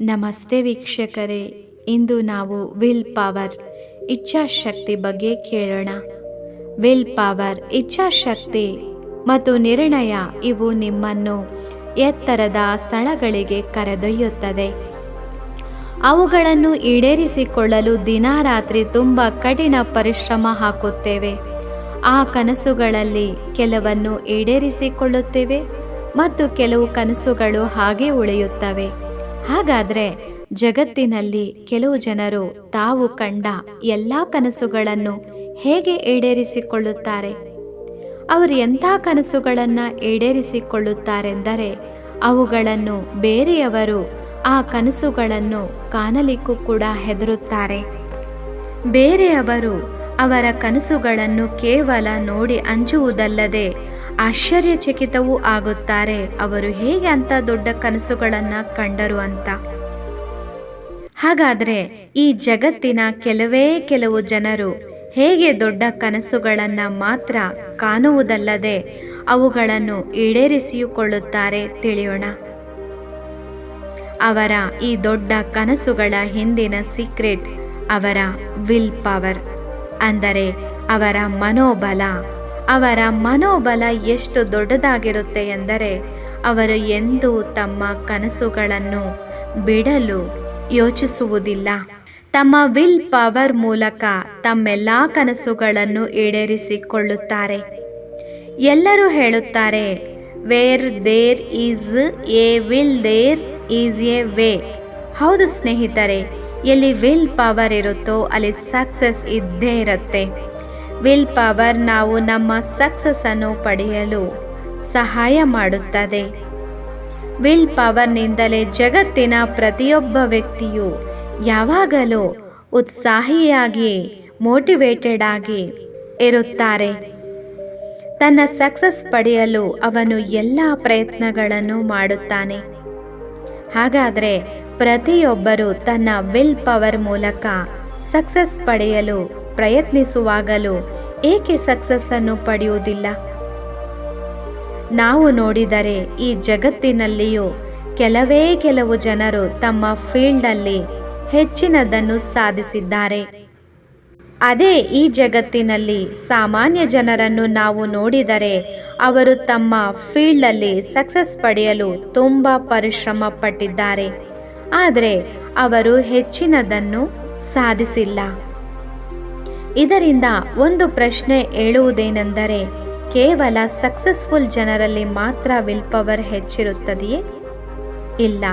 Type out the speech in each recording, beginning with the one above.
ನಮಸ್ತೆ ವೀಕ್ಷಕರೇ, ಇಂದು ನಾವು ವಿಲ್ ಪವರ್ ಇಚ್ಛಾಶಕ್ತಿ ಬಗ್ಗೆ ಕೇಳೋಣ. ವಿಲ್ ಪವರ್, ಇಚ್ಛಾಶಕ್ತಿ ಮತ್ತು ನಿರ್ಣಯ ಇವು ನಿಮ್ಮನ್ನು ಎತ್ತರದ ಸ್ಥಳಗಳಿಗೆ ಕರೆದೊಯ್ಯುತ್ತದೆ. ಅವುಗಳನ್ನು ಈಡೇರಿಸಿಕೊಳ್ಳಲು ದಿನರಾತ್ರಿ ತುಂಬ ಕಠಿಣ ಪರಿಶ್ರಮ ಹಾಕುತ್ತೇವೆ. ಆ ಕನಸುಗಳಲ್ಲಿ ಕೆಲವನ್ನು ಈಡೇರಿಸಿಕೊಳ್ಳುತ್ತೇವೆ ಮತ್ತು ಕೆಲವು ಕನಸುಗಳು ಹಾಗೆ ಉಳಿಯುತ್ತವೆ. ಹಾಗಾದರೆ ಜಗತ್ತಿನಲ್ಲಿ ಕೆಲವು ಜನರು ತಾವು ಕಂಡ ಎಲ್ಲ ಕನಸುಗಳನ್ನು ಹೇಗೆ ಈಡೇರಿಸಿಕೊಳ್ಳುತ್ತಾರೆ? ಅವರು ಎಂಥ ಕನಸುಗಳನ್ನು ಈಡೇರಿಸಿಕೊಳ್ಳುತ್ತಾರೆಂದರೆ ಅವುಗಳನ್ನು ಬೇರೆಯವರು ಆ ಕನಸುಗಳನ್ನು ಕಾಣಲಿಕ್ಕೂ ಕೂಡ ಹೆದರುತ್ತಾರೆ. ಬೇರೆಯವರು ಅವರ ಕನಸುಗಳನ್ನು ಕೇವಲ ನೋಡಿ ಅಂಜುವುದಲ್ಲದೆ ಆಶ್ಚರ್ಯಚಕಿತವೂ ಆಗುತ್ತಾರೆ. ಅವರು ಹೇಗೆ ಅಂಥ ದೊಡ್ಡ ಕನಸುಗಳನ್ನು ಕಂಡರು ಅಂತ. ಹಾಗಾದರೆ ಈ ಜಗತ್ತಿನ ಕೆಲವು ಜನರು ಹೇಗೆ ದೊಡ್ಡ ಕನಸುಗಳನ್ನು ಮಾತ್ರ ಕಾಣುವುದಲ್ಲದೆ ಅವುಗಳನ್ನು ಈಡೇರಿಸಿಕೊಳ್ಳುತ್ತಾರೆ ತಿಳಿಯೋಣ. ಅವರ ಈ ದೊಡ್ಡ ಕನಸುಗಳ ಹಿಂದಿನ ಸೀಕ್ರೆಟ್ ಅವರ ವಿಲ್ ಪವರ್, ಅಂದರೆ ಅವರ ಮನೋಬಲ. ಅವರ ಮನೋಬಲ ಎಷ್ಟು ದೊಡ್ಡದಾಗಿರುತ್ತೆ ಎಂದರೆ ಅವರು ಎಂದೂ ತಮ್ಮ ಕನಸುಗಳನ್ನು ಬಿಡಲು ಯೋಚಿಸುವುದಿಲ್ಲ. ತಮ್ಮ ವಿಲ್ ಪವರ್ ಮೂಲಕ ತಮ್ಮೆಲ್ಲ ಕನಸುಗಳನ್ನು ಈಡೇರಿಸಿಕೊಳ್ಳುತ್ತಾರೆ. ಎಲ್ಲರೂ ಹೇಳುತ್ತಾರೆ, where there is a will there is a way. ಹೌದು ಸ್ನೇಹಿತರೆ, ಎಲ್ಲಿ ವಿಲ್ ಪವರ್ ಇರುತ್ತೋ ಅಲ್ಲಿ ಸಕ್ಸಸ್ ಇದ್ದೇ ಇರುತ್ತೆ. ವಿಲ್ ಪವರ್ ನಾವು ನಮ್ಮ ಸಕ್ಸಸ್ ಅನ್ನು ಪಡೆಯಲು ಸಹಾಯ ಮಾಡುತ್ತದೆ. ವಿಲ್ ಪವರ್ನಿಂದಲೇ ಜಗತ್ತಿನ ಪ್ರತಿಯೊಬ್ಬ ವ್ಯಕ್ತಿಯು ಯಾವಾಗಲೂ ಉತ್ಸಾಹಿಯಾಗಿ, ಮೋಟಿವೇಟೆಡ್ ಆಗಿ ಇರುತ್ತಾರೆ. ತನ್ನ ಸಕ್ಸಸ್ ಪಡೆಯಲು ಅವನು ಎಲ್ಲ ಪ್ರಯತ್ನಗಳನ್ನು ಮಾಡುತ್ತಾನೆ. ಹಾಗಾದರೆ ಪ್ರತಿಯೊಬ್ಬರು ತನ್ನ ವಿಲ್ ಪವರ್ ಮೂಲಕ ಸಕ್ಸಸ್ ಪಡೆಯಲು ಪ್ರಯತ್ನಿಸುವಾಗಲೂ ಏಕೆ ಸಕ್ಸಸ್ ಅನ್ನು ಪಡೆಯುವುದಿಲ್ಲ? ನಾವು ನೋಡಿದರೆ ಈ ಜಗತ್ತಿನಲ್ಲಿಯೂ ಕೆಲವು ಜನರು ತಮ್ಮ ಫೀಲ್ಡಲ್ಲಿ ಹೆಚ್ಚಿನದನ್ನು ಸಾಧಿಸಿದ್ದಾರೆ. ಅದೇ ಈ ಜಗತ್ತಿನಲ್ಲಿ ಸಾಮಾನ್ಯ ಜನರನ್ನು ನಾವು ನೋಡಿದರೆ ಅವರು ತಮ್ಮ ಫೀಲ್ಡಲ್ಲಿ ಸಕ್ಸಸ್ ಪಡೆಯಲು ತುಂಬ ಪರಿಶ್ರಮ ಪಟ್ಟಿದ್ದಾರೆ, ಆದರೆ ಅವರು ಹೆಚ್ಚಿನದನ್ನು ಸಾಧಿಸಿಲ್ಲ. ಇದರಿಂದ ಒಂದು ಪ್ರಶ್ನೆ ಏಳುವುದೇನೆಂದರೆ, ಕೇವಲ ಸಕ್ಸಸ್ಫುಲ್ ಜನರಲ್ಲಿ ಮಾತ್ರ ವಿಲ್ ಪವರ್ ಹೆಚ್ಚಿರುತ್ತದೆಯೇ? ಇಲ್ಲ,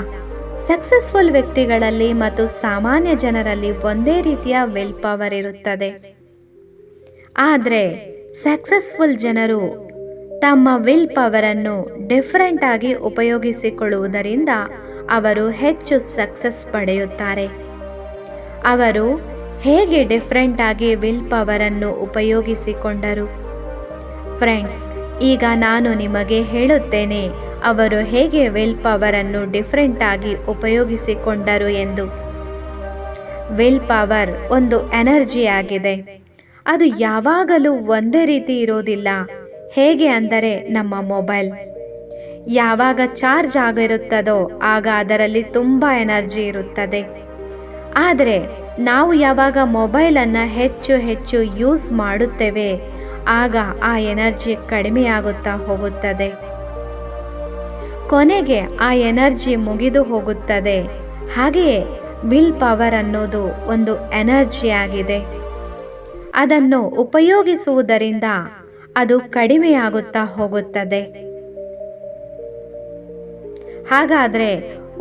ಸಕ್ಸಸ್ಫುಲ್ ವ್ಯಕ್ತಿಗಳಲ್ಲಿ ಮತ್ತು ಸಾಮಾನ್ಯ ಜನರಲ್ಲಿ ಒಂದೇ ರೀತಿಯ ವಿಲ್ ಪವರ್ ಇರುತ್ತದೆ. ಆದರೆ ಸಕ್ಸಸ್ಫುಲ್ ಜನರು ತಮ್ಮ ವಿಲ್ ಪವರನ್ನು ಡಿಫರೆಂಟ್ ಆಗಿ ಉಪಯೋಗಿಸಿಕೊಳ್ಳುವುದರಿಂದ ಅವರು ಹೆಚ್ಚು ಸಕ್ಸಸ್ ಪಡೆಯುತ್ತಾರೆ. ಅವರು ಹೇಗೆ ಡಿಫರೆಂಟ್ ಆಗಿ ವಿಲ್ ಪವರನ್ನು ಉಪಯೋಗಿಸಿಕೊಂಡರು? ಫ್ರೆಂಡ್ಸ್, ಈಗ ನಾನು ನಿಮಗೆ ಹೇಳುತ್ತೇನೆ ಅವರು ಹೇಗೆ ವಿಲ್ ಪವರನ್ನು ಡಿಫರೆಂಟ್ ಆಗಿ ಉಪಯೋಗಿಸಿಕೊಂಡರು ಎಂದು. ವಿಲ್ ಪವರ್ ಒಂದು ಎನರ್ಜಿ ಆಗಿದೆ. ಅದು ಯಾವಾಗಲೂ ಒಂದೇ ರೀತಿ ಇರೋದಿಲ್ಲ. ಹೇಗೆ ಅಂದರೆ ನಮ್ಮ ಮೊಬೈಲ್ ಯಾವಾಗ ಚಾರ್ಜ್ ಆಗಿರುತ್ತದೋ ಆಗ ಅದರಲ್ಲಿ ತುಂಬ ಎನರ್ಜಿ ಇರುತ್ತದೆ. ಆದರೆ ನಾವು ಯಾವಾಗ ಮೊಬೈಲನ್ನು ಹೆಚ್ಚು ಯೂಸ್ ಮಾಡುತ್ತೇವೆ ಆಗ ಆ ಎನರ್ಜಿ ಕಡಿಮೆಯಾಗುತ್ತಾ ಹೋಗುತ್ತದೆ. ಕೊನೆಗೆ ಆ ಎನರ್ಜಿ ಮುಗಿದು ಹೋಗುತ್ತದೆ. ಹಾಗೆಯೇ ವಿಲ್ ಪವರ್ ಅನ್ನೋದು ಒಂದು ಎನರ್ಜಿ ಆಗಿದೆ. ಅದನ್ನು ಉಪಯೋಗಿಸುವುದರಿಂದ ಅದು ಕಡಿಮೆಯಾಗುತ್ತಾ ಹೋಗುತ್ತದೆ. ಹಾಗಾದರೆ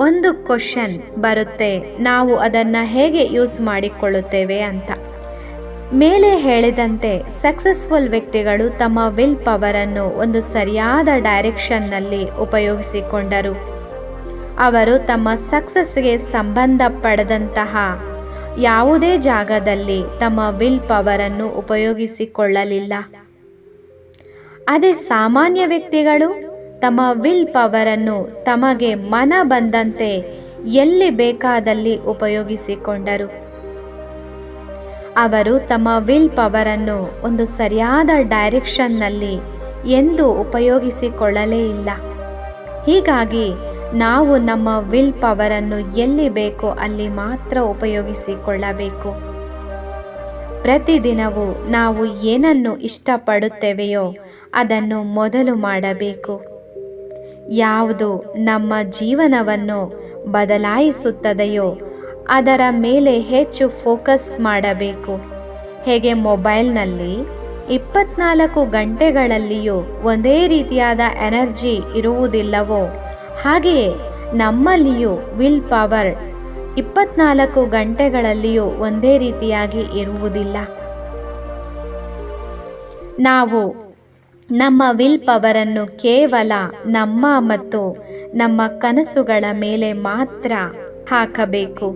ಒಂದು ಕ್ವಶನ್ ಬರುತ್ತೆ, ನಾವು ಅದನ್ನು ಹೇಗೆ ಯೂಸ್ ಮಾಡಿಕೊಳ್ಳುತ್ತೇವೆ ಅಂತ. ಮೇಲೆ ಹೇಳಿದಂತೆ ಸಕ್ಸಸ್ಫುಲ್ ವ್ಯಕ್ತಿಗಳು ತಮ್ಮ ವಿಲ್ ಪವರನ್ನು ಒಂದು ಸರಿಯಾದ ಡೈರೆಕ್ಷನ್ನಲ್ಲಿ ಉಪಯೋಗಿಸಿಕೊಂಡರು. ಅವರು ತಮ್ಮ ಸಕ್ಸಸ್ಗೆ ಸಂಬಂಧಪಡದಂತಹ ಯಾವುದೇ ಜಾಗದಲ್ಲಿ ತಮ್ಮ ವಿಲ್ ಪವರನ್ನು ಉಪಯೋಗಿಸಿಕೊಳ್ಳಲಿಲ್ಲ. ಅದೇ ಸಾಮಾನ್ಯ ವ್ಯಕ್ತಿಗಳು ತಮ್ಮ ವಿಲ್ ಪವರನ್ನು ತಮಗೆ ಮನ ಬಂದಂತೆ ಎಲ್ಲಿ ಬೇಕಾದಲ್ಲಿ ಉಪಯೋಗಿಸಿಕೊಂಡರು. ಅವರು ತಮ್ಮ ವಿಲ್ ಪವರನ್ನು ಒಂದು ಸರಿಯಾದ ಡೈರೆಕ್ಷನ್ನಲ್ಲಿ ಎಂದೂ ಉಪಯೋಗಿಸಿಕೊಳ್ಳಲೇ ಇಲ್ಲ. ಹೀಗಾಗಿ ನಾವು ನಮ್ಮ ವಿಲ್ ಪವರನ್ನು ಎಲ್ಲಿ ಬೇಕೋ ಅಲ್ಲಿ ಮಾತ್ರ ಉಪಯೋಗಿಸಿಕೊಳ್ಳಬೇಕು. ಪ್ರತಿದಿನವೂ ನಾವು ಏನನ್ನು ಇಷ್ಟಪಡುತ್ತೇವೆಯೋ ಅದನ್ನು ಮೊದಲು ಮಾಡಬೇಕು. ಯಾವುದು ನಮ್ಮ ಜೀವನವನ್ನು ಬದಲಾಯಿಸುತ್ತದೆಯೋ ಅದರ ಮೇಲೆ ಹೆಚ್ಚು ಫೋಕಸ್ ಮಾಡಬೇಕು. ಹೇಗೆ ಮೊಬೈಲ್ನಲ್ಲಿ 24 ಗಂಟೆಗಳಲ್ಲಿಯೂ ಒಂದೇ ರೀತಿಯಾದ ಎನರ್ಜಿ ಇರುವುದಿಲ್ಲವೋ ಹಾಗೆಯೇ ನಮ್ಮಲ್ಲಿಯೂ ವಿಲ್ ಪವರ್ 24 ಗಂಟೆಗಳಲ್ಲಿಯೂ ಒಂದೇ ರೀತಿಯಾಗಿ ಇರುವುದಿಲ್ಲ. ನಾವು ನಮ್ಮ ವಿಲ್ ಪವರನ್ನು ಕೇವಲ ನಮ್ಮ ಮತ್ತು ನಮ್ಮ ಕನಸುಗಳ ಮೇಲೆ ಮಾತ್ರ ಹಾಕಬೇಕು.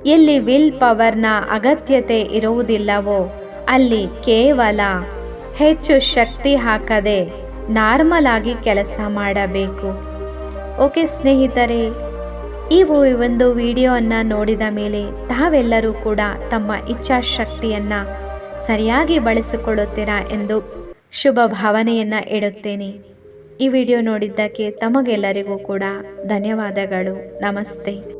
ಎಲ್ಲಿ ವಿಲ್ ಪವರ್ನ ಅಗತ್ಯತೆ ಇರುವುದಿಲ್ಲವೋ ಅಲ್ಲಿ ಕೇವಲ ಹೆಚ್ಚು ಶಕ್ತಿ ಹಾಕದೆ ನಾರ್ಮಲ್ ಆಗಿ ಕೆಲಸ ಮಾಡಬೇಕು. ಓಕೆ ಸ್ನೇಹಿತರೆ, ಈ ಒಂದು ವಿಡಿಯೋವನ್ನು ನೋಡಿದ ಮೇಲೆ ತಾವೆಲ್ಲರೂ ಕೂಡ ತಮ್ಮ ಇಚ್ಛಾಶಕ್ತಿಯನ್ನು ಸರಿಯಾಗಿ ಬಳಸಿಕೊಳ್ಳುತ್ತೀರಾ ಎಂದು ಶುಭ ಭಾವನೆಯನ್ನು ಇಡುತ್ತೇನೆ. ಈ ವಿಡಿಯೋ ನೋಡಿದ್ದಕ್ಕೆ ತಮಗೆಲ್ಲರಿಗೂ ಕೂಡ ಧನ್ಯವಾದಗಳು. ನಮಸ್ತೆ.